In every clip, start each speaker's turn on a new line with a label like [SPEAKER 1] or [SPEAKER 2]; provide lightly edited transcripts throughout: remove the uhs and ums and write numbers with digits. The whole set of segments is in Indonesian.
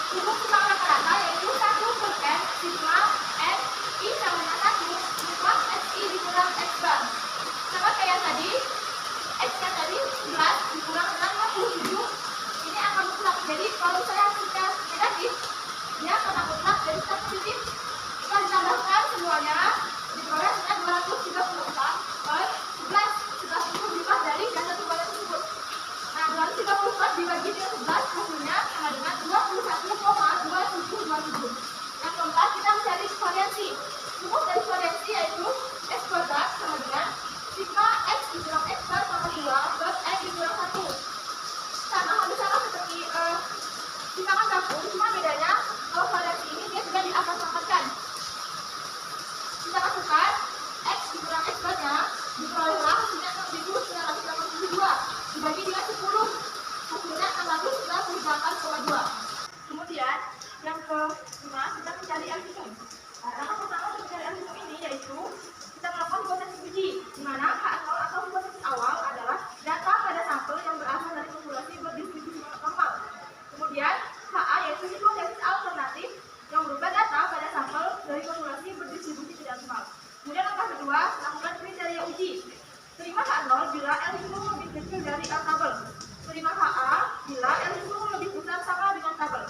[SPEAKER 1] Rumus timbangan rata-rata yaitu 1 per N sigma N I sama dengan 1 sigma SI dikurang X bar. Sama kayak tadi, X-nya tadi 11 dikurang dengan 57. Ini akan mutlak. Jadi kalau saya hasilnya negatif, dia akan mutlak jadi kita positif. Setelah ditambahkan semuanya, diperoleh hasilnya 234 per 11. Setelah itu dilipat dari data timbangan tersebut. Nah, 234 dibagi dengan 11 hasilnya sama dengan 21,2727. Yang keempat, kita mencari variasi. Rumus dari variasi yaitu X kuadrat sama dengan sigma X dikurang X bar sama 2 per N dikurang 1. Sama hampir sama seperti timbangan gabung, cuma bedanya kalau variasi ini dia sudah diangkat-angkatkan. Kita masukkan X dikurang X barnya, diperolehlah hasilnya 6.982 dibagi dengan 10, hasilnya 698,2. Kemudian yang kelima, kita mencari LCM. Langkah pertama untuk mencari LCM ini yaitu kita melakukan hipotesis uji, di mana H0 atau hipotesis awal adalah data pada sampel yang berasal dari populasi berdistribusi normal. Kemudian HA yaitu hipotesis alternatif yang berupa data pada sampel dari populasi berdistribusi tidak normal. Kemudian langkah kedua, lakukan kriteria uji. Terima H0 bila L itu lebih kecil dari L tabel. Terima HA bila L itu lebih besar sama dengan tabel.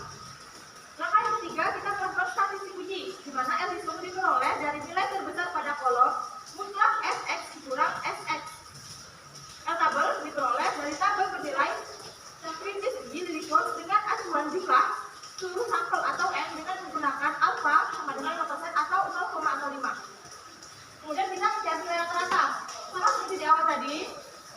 [SPEAKER 1] Langkah yang ketiga, kita melakukan statistik uji, di mana L itu diperoleh dari nilai terbesar pada kolom mutlak Fx dikurang Sx. L tabel diperoleh dari tabel bernilai yang kritis uji reverse dengan acuan jumlah seluruh sampel atau N dengan menggunakan alfa sama dengan 0% atau 0,05. Kemudian kita mencari nilai rata-rata. Sama seperti di awal tadi,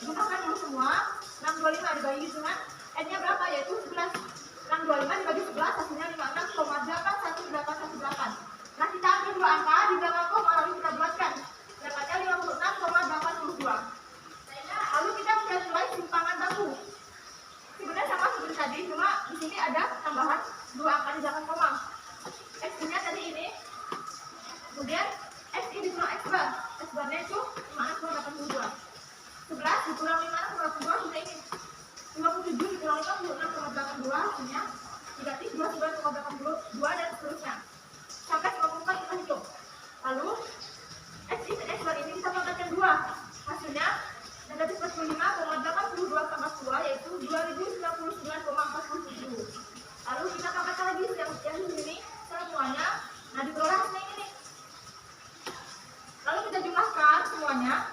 [SPEAKER 1] gunakan dulu semua 625 dibagi dengan N-nya berapa, yaitu 11. 625 dibagi 11 hasilnya 56,81818. Nah, kita ambil dua angka di belakang koma lalu kita bulatkan. Dapatnya 56,822. Lalu kita mulai simpangan baku. Sebenarnya sama seperti tadi, cuma di sini ada tambahan dua angka di belakang koma. X-nya tadi ini. Kemudian XI dikurang X bar. X barnya itu 56,82. 11 dikurang 56,82 sudah ini. 57 dikurang 56,82 hasilnya negatif 29,82 dan seterusnya. Sampai 54 kita hitung. Lalu XI dan X bar ini kita mengatakan 2. Hasilnya negatif 45,82 yaitu 2099,47. Lalu kita tambahkan lagi yang di sini semuanya. Nah, diperoleh hasilnya ini nih. Lalu kita jumlahkan semuanya.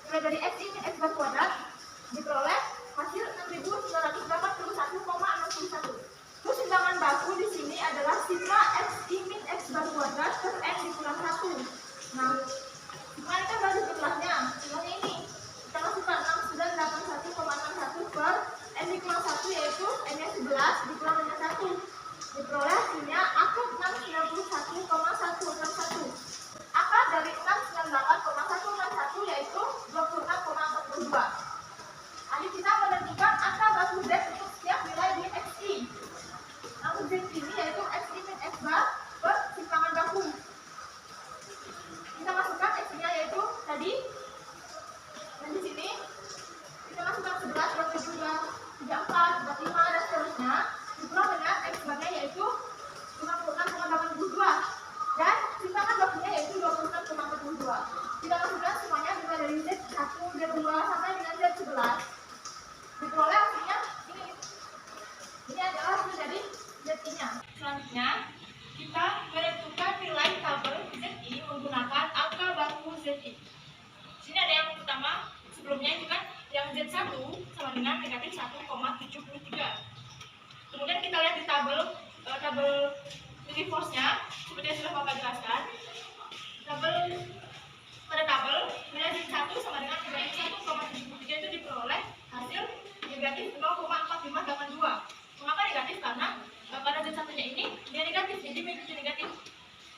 [SPEAKER 1] Mulai dari X min X bar kuadrat diperoleh hasil 6.981,61. Terus timbangan baku di sini adalah sigma X min X bar kuadrat per N dikurang 1. Nah, sigma ini kan baru jumlahnya. Jumlahnya ini kita masukkan 6981,61 per N dikurang 1 yaitu N-nya 11 dikurang dengan 1. Diperoleh hasilnya akar 691,161. Akar dari 698,161 yaitu 26,42. Lalu kita menentukan angka baku Z untuk setiap nilai di XI. Nah, Z ini yaitu XI min X bar per simpangan baku. Kita masukkan X-nya yaitu tadi. Dan di sini kita masukkan 11, 27, 34, 45 dan seterusnya. Dikurang dengan X barnya yaitu 56,82. Dan simpangan bakunya yaitu 26,42. Kita masukkan semuanya dimulai dari Z1, Z2 sampai dengan Z11. Diperoleh hasilnya ini. Ini adalah hasil dari ZI-nya. Selanjutnya, kita menentukan nilai tabel ZI menggunakan angka baku ZI. Sini ada yang pertama, sebelumnya itu kan yang Z1 sama dengan negatif 1,73. Kemudian kita lihat di tabel reverse-nya seperti yang sudah Bapak jelaskan. Pada tabel nilai Z1 sama dengan negatif 1,73 itu diperoleh hasil negatif 0,4582. Mengapa negatif? Karena pada Z1-nya ini dia negatif, jadi mengikuti negatif.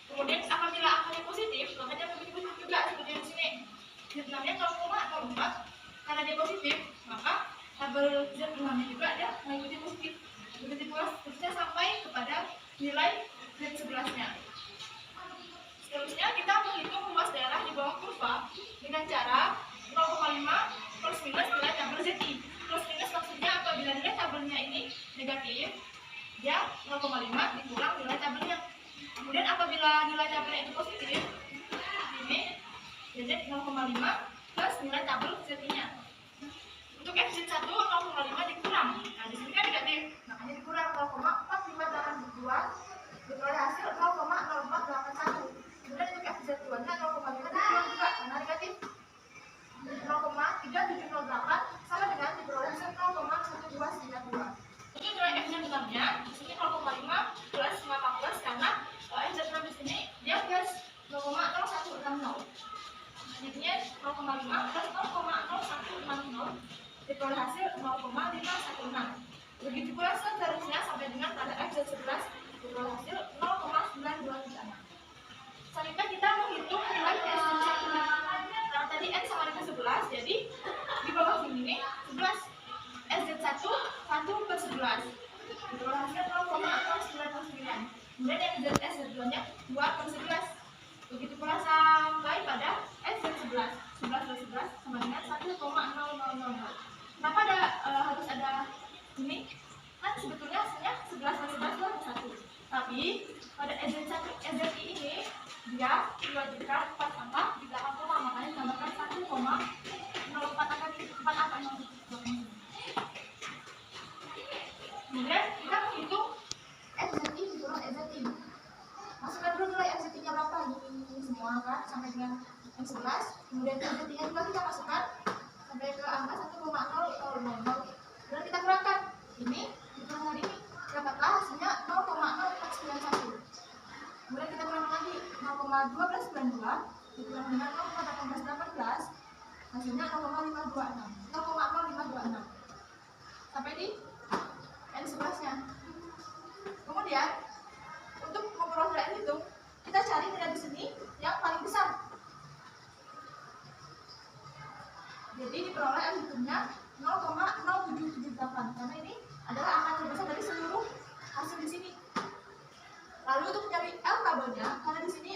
[SPEAKER 1] Kemudian apabila angkanya positif, maka dia mengikuti positif juga seperti di sini. Z6-nya 0,04, karena dia positif, maka tabel Z6-nya juga dia mengikuti positif. Begitu pula seterusnya sampai kepada nilai Z11-nya. Seterusnya kita menghitung luas daerah di bawah kurva dengan cara 0,5 plus minus nilai tabel ZI. Plus minus maksudnya apabila nilai tabelnya ini negatif, dia 0,5 dikurang nilai tabelnya. Kemudian apabila nilai tabelnya itu positif, ini jadi 0,5 plus nilai tabel Z-nya. Untuk FZ1 0,5 dikurang. Nah, di sini kan negatif, makanya dikurang 0,4582 diperoleh hasil 0,0481. Kemudian untuk FZ2-nya 0,5 dikurang juga karena negatif. 0,3708 sama dengan diperoleh hasil 0,1292. Untuk nilai FZ6-nya di sini 0,5 plus 15 karena FZ6 di sini dia plus 0,0160. Jadinya 0,5 plus 0,0160 diperoleh hasil 0,516. Begitu pula seterusnya sampai dengan pada FZ11 diperoleh hasil 0,9236. Selanjutnya kita menghitung nilai FZ1. Nah, tadi N sama dengan 11, jadi di bawah sini nih 11 SZ1 1/11 diperoleh hasil 0,0909. Kemudian yang SZ2-nya 2/11. Begitu pula sampai pada SZ11 11/11 sama dengan 1,0000. Kenapa harus ada ini? Kan sebetulnya hasilnya 11/11 itu 1. Tapi pada SZI ini dia diwajibkan 4 angka di belakang koma, makanya ditambahkan 1,04 angka di 4 angka yang kemudian kita menghitung SZI dikurang SZI. Masukkan dulu nilai SZI-nya berapa, ini semua kan sampai dengan yang 11. Kemudian SZI-nya juga kita masukkan sampai ke angka 1,0000. Dan kita kurangkan ini dikurang hari ini, dapatlah hasilnya 0,0491. Kemudian kita kurang lagi 0,1292 dikurang dengan 0,1818 hasilnya 0,0526 sampai di N11-nya. Kemudian untuk memperoleh nilai hitung, kita cari nilai di sini yang paling besar. Jadi diperoleh N hitungnya 0,0778 karena ini adalah angka terbesar dari seluruh hasil di sini. Lalu untuk mencari L tabelnya, karena di sini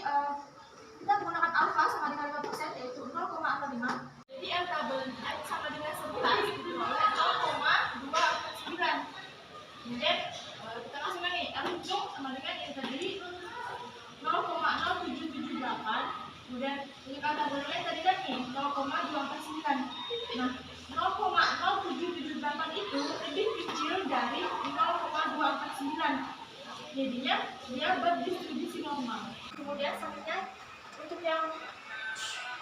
[SPEAKER 1] kita menggunakan alfa sama dengan 5% yaitu 0,05. Jadi L tabelnya sama dengan 11 diperoleh 0,29. Kemudian kita masukkan nih L hitung sama dengan yang tadi 0,0778. Kemudian untuk L tabelnya tadi kan nih 0,249. Nah, 0,0778 itu lebih kecil dari 0,249. Jadinya dia berdistribusi normal. Kemudian selanjutnya untuk yang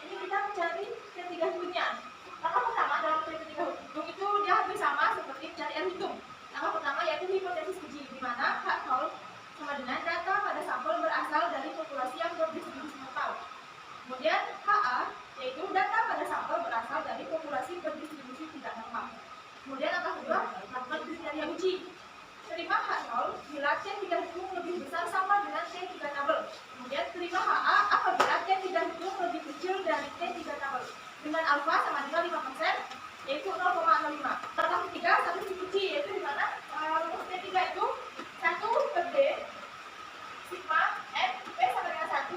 [SPEAKER 1] ini kita mencari ketiga hitungnya. Langkah pertama dalam mencari ketiga hitung itu dia hampir sama seperti mencari R hitung. Langkah pertama yaitu hipotesis uji, di mana H nol sama dengan data pada sampel berasal dari populasi yang berdistribusi normal. Kemudian HA yaitu data pada sampel berasal dari populasi berdistribusi tidak normal. Kemudian langkah kedua lakukan kriteria uji. Terima H0 bila T3 hitung lebih besar sama dengan T3 tabel. Kemudian terima HA apabila T3 hitung lebih kecil dari T3 tabel. Dengan alfa sama dengan 5% yaitu 0,05. Langkah ketiga statistik uji yaitu di mana rumus T3 itu 1/D sigma N P sama dengan 1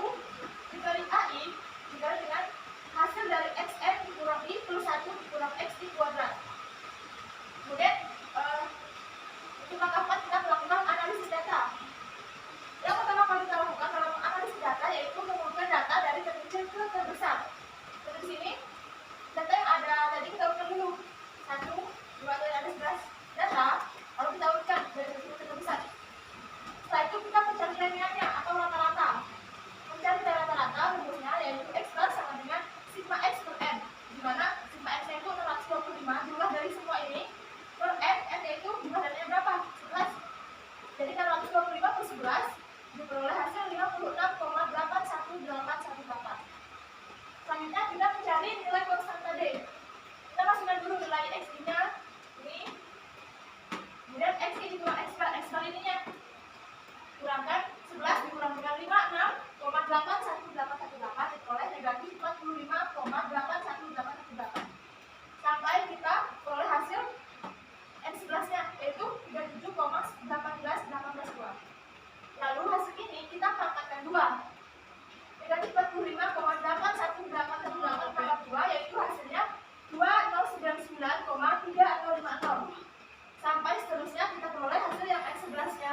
[SPEAKER 1] dikali AI dikali dengan hasil dari XN dikurang I plus 1 dikurang X di kuadrat. Kemudian untuk langkah 4 kita melakukan analisis data. Yang pertama kali kita lakukan dalam analisis data yaitu mengumpulkan data dari terkecil ke terbesar. Jadi di sini data yang ada tadi kita urutkan dulu 1, 2, ada 11 data, lalu kita urutkan dari terkecil ke terbesar. Setelah itu kita mencari premianya atau rata-rata. Mencari rata-rata rumusnya yaitu X bar sama dengan sigma X per N, di mana sigma X itu 625 jumlah dari semua ini per N yaitu jumlah datanya berapa? 11. Jadi 625 per 11 diperoleh hasil 56,81818. Selanjutnya kita mencari nilai konstanta D. Kita masukkan dulu nilai X-nya ini. Kemudian X-I dikurang X bar ininya. Kurangkan 11 dikurang dengan 56,81818 diperoleh negatif 45,81818. Sampai kita peroleh hasil N11-nya yaitu 37,18182. Lalu hasil ini kita pangkatkan 2. Negatif 45,81818 pangkat 2 yaitu hasilnya 2099,3050. Sampai seterusnya kita peroleh hasil yang N11-nya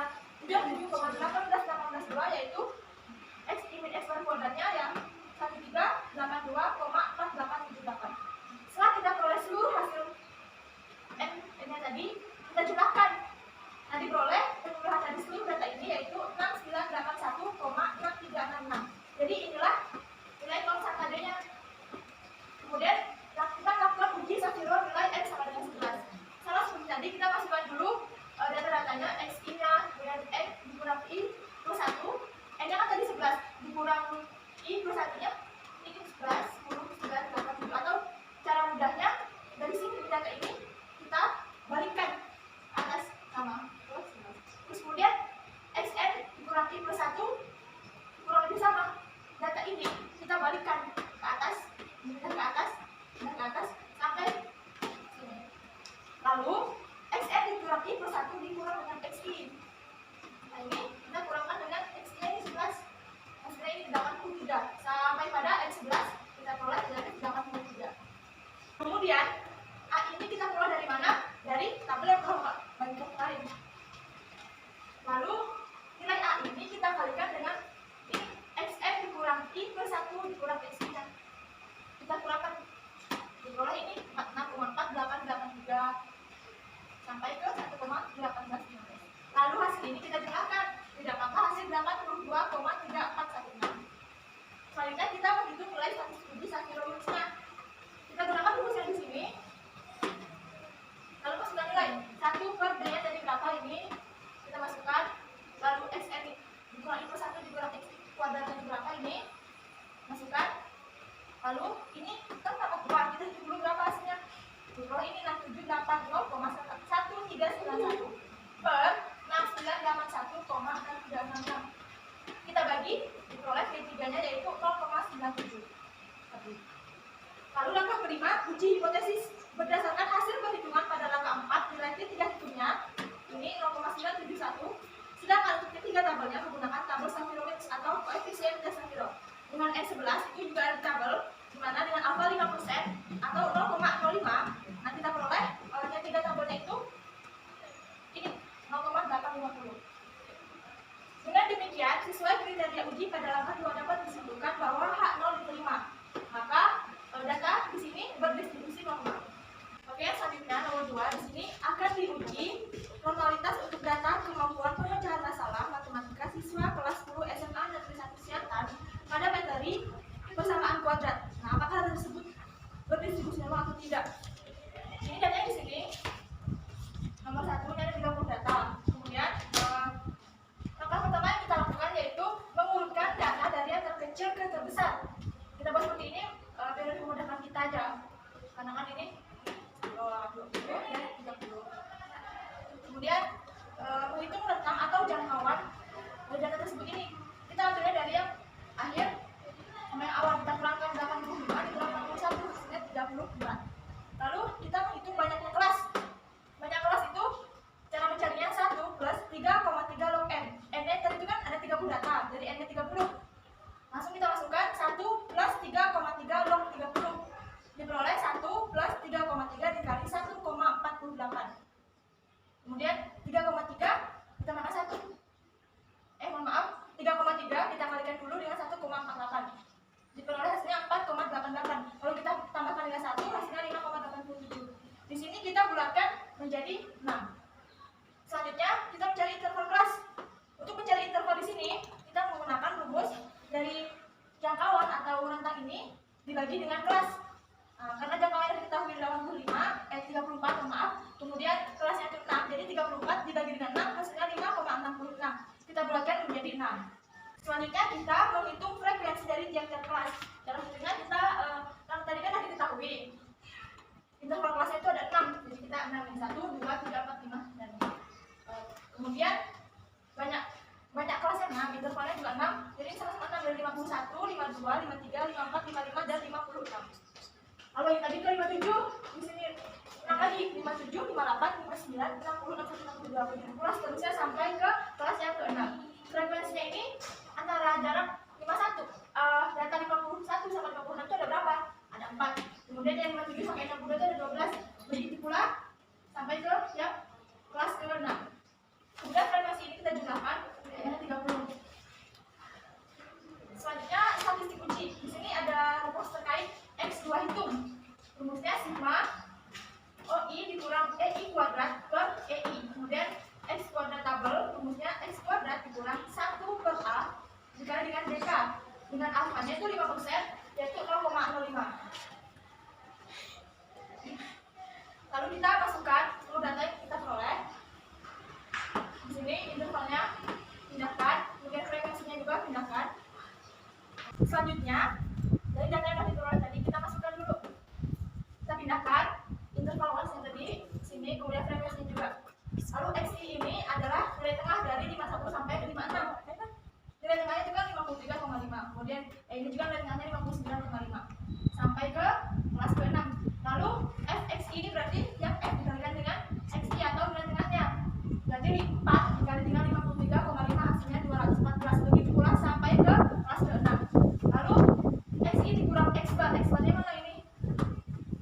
[SPEAKER 1] 366. Kita bagi, diperoleh D3-nya yaitu 0,97. Lalu langkah kelima, uji hipotesis. Berdasarkan hasil perhitungan pada langkah 4, nilai T3 hitungnya ini 0,971. Sedangkan untuk T3 tabelnya menggunakan tabel Safirovich atau koefisien tes Savirov. Dengan N11 itu juga ada tabel, di mana dengan alfa 5% atau 0,05. Nah, kita peroleh T3 tabelnya itu ini 0,850. Dengan demikian, sesuai kriteria uji pada langkah 2 dapat disimpulkan bahwa H0 diterima. Maka data di sini berdistribusi normal. Oke, selanjutnya nomor 2 di sini akan diuji normalitas untuk data kemampuan pemecahan masalah matematika siswa kelas 10 SMA Negeri 1 Siantar pada materi persamaan kuadrat. Nah, apakah hal tersebut berdistribusi normal atau tidak? Ini datanya di sini. Nomor 1 ini ada 30 data. Kemudian langkah pertama yang kita lakukan yaitu mengurutkan data dari yang terkecil ke terbesar. Kita buat seperti ini biar memudahkan kita aja. Karena kan ini 20 dan 30. Kemudian menghitung rentang atau jangkauan dari data tersebut ini. Kita ambilnya dari yang akhir sama yang awal. Kita kurangkan 85 dikurang 61 hasilnya 34. Lalu kita menghitung banyaknya kelas. Banyak kelas itu cara mencarinya 1 plus 3,3 log n. N-nya tadi itu kan ada 30 data, jadi N-nya 30. Langsung kita masukkan 1 plus 3,3 log 30. Diperoleh 1 plus 3,3 dikali 1,48. Kemudian 3,3 kita makan 1. Mohon maaf, 3,3 kita kalikan dulu dengan 1,48. Diperoleh hasilnya 4,88. Kalau kita tambahkan dengan 1, hasilnya 5,87. Di sini kita bulatkan menjadi 6. Selanjutnya kita mencari interval kelas. Untuk mencari interval di sini kita menggunakan rumus dari jangkauan atau rentang ini dibagi dengan kelas. Karena jangkauan yang kita diketahui 34, maaf. Kemudian kelasnya itu 6, jadi 34 dibagi dengan 6 hasilnya 5,66. Kita bulatkan menjadi 6. Selanjutnya kita menghitung frekuensi dari tiap-tiap kelas. Cara hitungnya kita tadi kan sudah diketahui. Interval kelasnya itu ada 6, jadi kita 6 ini 1, 2, 3, 4, 5 dan 6. Kemudian banyak kelasnya 6, intervalnya juga 6, jadi sama-sama 6 dari 51, 52, 53, 54, 55 dan 56. Kalau yang tadi ke 57, di sini 6 lagi, 57, 58, 59, 60, 61, 62, 70 seterusnya sampai ke kelas yang ke-6. Frekuensinya ini antara jarak 51, data 51 sama 56 itu ada berapa? Ada 4. Kemudian yang 57 sampai 62 itu ada 12. Begitu pula sampai ke yang kelas ke-6. Kemudian frekuensi ini kita jumlahkan, ada 30. Selanjutnya statistik uji. Di sini ada rumus terkait X2 hitung. Rumusnya sigma OI dikurang EI kuadrat per EI. Kemudian X kuadrat tabel, rumusnya X kuadrat dikurang 1 per A dikali dengan DK. Dengan alfanya itu 5%, yaitu 0,05. Lalu kita masukkan seluruh data yang kita peroleh. Di sini intervalnya pindahkan, kemudian frekuensinya juga pindahkan. Selanjutnya dari data yang diperoleh tadi kita masukkan dulu. Kita pindahkan interval kelas yang tadi sini, kemudian frekuensinya juga. Lalu XI ini adalah nilai tengah dari 51 sampai 56. Nilai tengahnya juga 53,5. Kemudian ini juga nilai tengahnya 59,5 sampai ke kelas ke-6. Lalu FXI ini berarti yang F dikalikan dengan XI atau nilai tengahnya. Berarti 4 dikali dengan 53,5 hasilnya 214. Begitu pula sampai ke kelas ke-6. Lalu XI dikurang X bar. X barnya mana ini?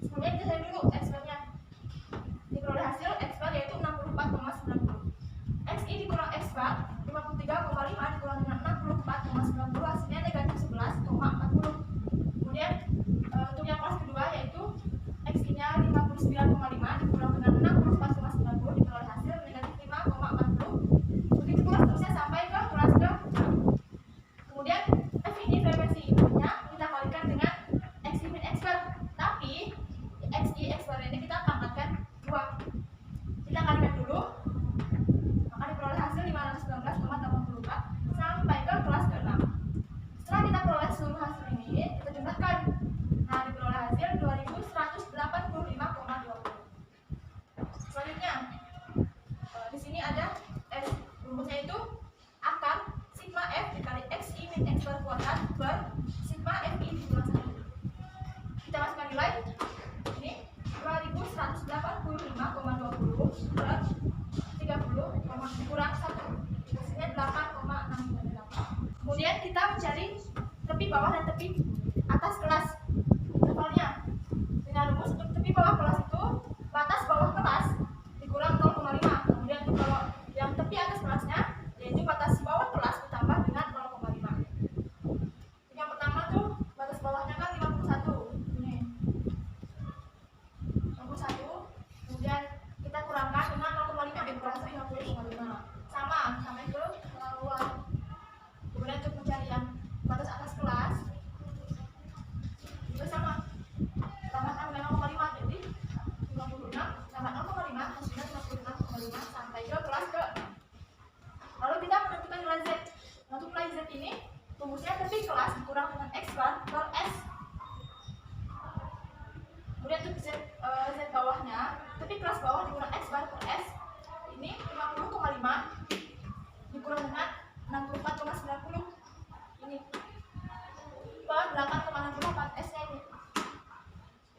[SPEAKER 1] Sebelumnya kita cari dulu X barnya. Diperoleh hasil X bar yaitu 64,90. XI dikurang X bar 53,5 dikurang dengan 64,90 hasilnya negatif 11,40. Kemudian untuk yang kelas kedua kuadrat per sigma FI dikurang 1. Kita masukkan nilai ini 2185,20 per 30, dikurang 1, hasilnya 8,68. Kemudian kita mencari tepi bawah dan tepi atas kelas levelnya dengan rumus. Untuk tepi bawah kelas itu batas bawah kelas dikurang 0,5. Kemudian untuk kalau yang tepi atas kelasnya yaitu batas bawah kelas ditambah dengan 0,5. Yang pertama tuh batas bawahnya kan 51. Ini 51. Kemudian kita kurangkan dengan 0,5 dikurang 50,5. Sama sampai ke bawah. Kemudian untuk pencarian batas atas kelas juga sama. Tambahkan dengan 0,5 jadi 56 tambah 0,5 hasilnya 56,5 sampai ke kelas ke-6. Lalu kita menentukan nilai Z. Nah, untuk nilai Z ini rumusnya tepi kelas dikurang dengan X bar per S. Kemudian untuk Z bawahnya tepi kelas bawah dikurang X bar per S ini 50,5 dikurang dengan 64,90 ini per 8,64 S nya ini.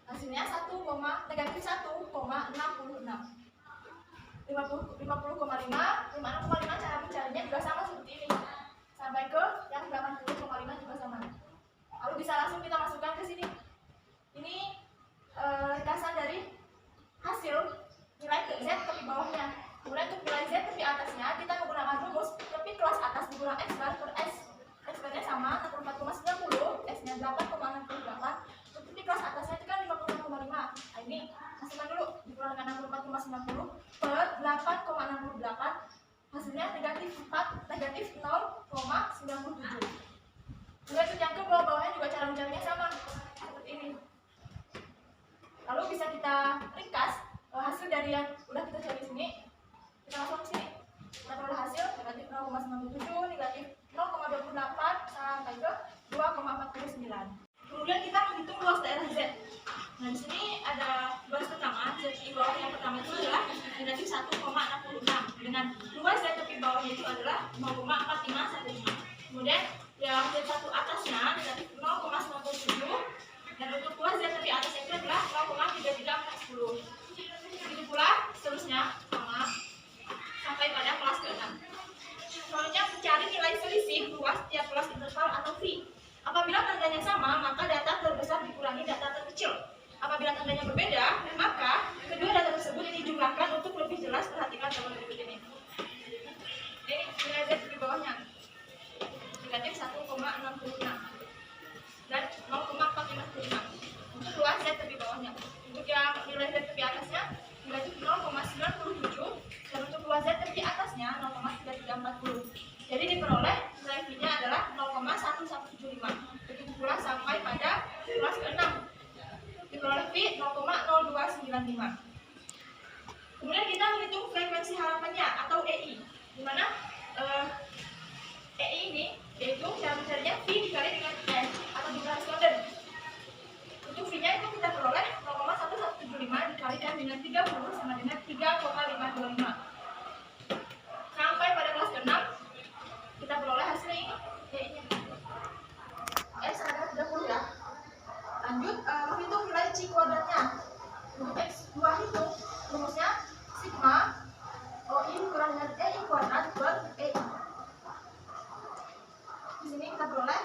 [SPEAKER 1] Hasilnya negatif 1,66. 50,5 cara mencarinya juga sama seperti ini. Sampai ke yang 80,5 juga sama. Lalu bisa langsung kita masukkan ke sini. Ini ringkasan dari hasil nilai Z tepi bawahnya. Kemudian untuk nilai Z tepi atasnya kita menggunakan rumus tepi kelas atas dikurang X bar per S. X barnya sama 64,90, S nya 8,68. Untuk tepi kelas atasnya itu kan 56,5. Nah, ini masukkan dulu dikurang dengan 64,90 per 8,68 hasilnya negatif 0,97. Kemudian untuk yang ke bawah-bawahnya juga cara mencarinya sama seperti ini. Lalu bisa kita ringkas hasil dari yang udah kita cari di sini. Kita langsung ke sini. Kita peroleh hasil negatif 0,97, negatif 0,28 sampai ke 2,49. Kemudian kita menghitung luas daerah Z. Nah, di sini ada garis pertama, Z tepi bawah yang pertama itu adalah negatif 1,66 dengan luas Z tepi bawahnya itu adalah 0,4515. Kemudian yang Z1 atasnya negatif 0,97 dan untuk luas Z tepi atasnya itu adalah 0,33410. Begitu pula seterusnya sama sampai pada kelas ke-6. Selanjutnya mencari nilai selisih luas tiap kelas interval atau V. Apabila tandanya sama, maka data terbesar dikurangi data terkecil. Apabila tandanya berbeda, maka kedua data tersebut dijumlahkan. Untuk lebih jelas perhatikan tabel berikut ini. Ini nilai Z di bawahnya negatif 1,66 dan 0,456. Untuk luas Z di bawahnya. Untuk yang nilai Z di atasnya negatif 0,97 dan untuk luas Z di atasnya 0,3340. Jadi diperoleh nilai V-nya adalah 0,1175. Begitu pula sampai pada kelas ke-6. Diperoleh V 0,0295. Kemudian kita menghitung frekuensi harapannya atau EI. Di mana EI ini yaitu cara mencarinya V dikali dengan N atau jumlah responden. Untuk V-nya itu kita peroleh 0,1175 dikalikan dengan 30 sama dengan 3,525. Sampai pada kelas ke-6 kita peroleh hasilnya ini EI-nya S adalah 30 ya. Lanjut menghitung nilai C kuadratnya. Untuk X2 itu rumusnya sigma OI dikurang dengan EI kuadrat per EI. Di sini kita peroleh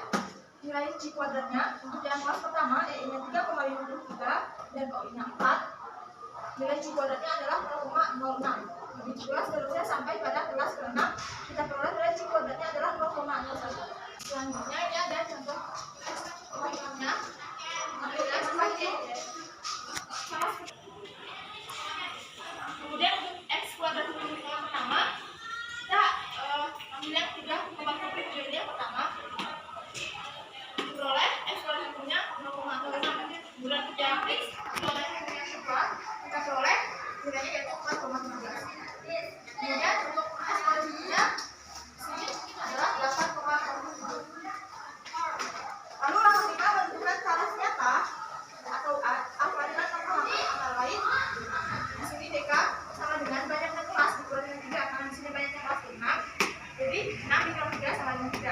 [SPEAKER 1] nilai C kuadratnya. Untuk yang kelas pertama EI-nya 3,53 dan OI-nya 4. Nilai C kuadratnya adalah 0,06. Begitu pula seterusnya sampai pada kelas ke-6 kita peroleh nilai C kuadratnya adalah 0,01. Selanjutnya ini ada contoh eksperimennya. Kemudian untuk X kuadrat yang pertama kita ambil yang 3,47 ini yang pertama. Peroleh X kuadrat nya 0,06. Kemudian untuk yang X kuadrat yang kedua kita peroleh nilainya yaitu 4,13. Kemudian untuk X kuadrat nya sini adalah 8,47. Lalu langkah 5 menentukan cara nyata atau alfa dengan angka lain. Di sini DK sama dengan banyaknya kelas dikurang dengan 3 karena di sini banyaknya kelas 6. Jadi 6 dikurang 3 sama dengan 3.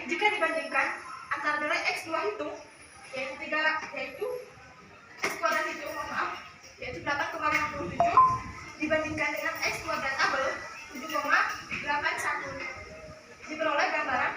[SPEAKER 1] Jika dibandingkan antara nilai X2 hitung, yaitu X kuadrat hitung, yaitu 8,57 dibandingkan dengan X kuadrat tabel 7,81. Diperoleh gambaran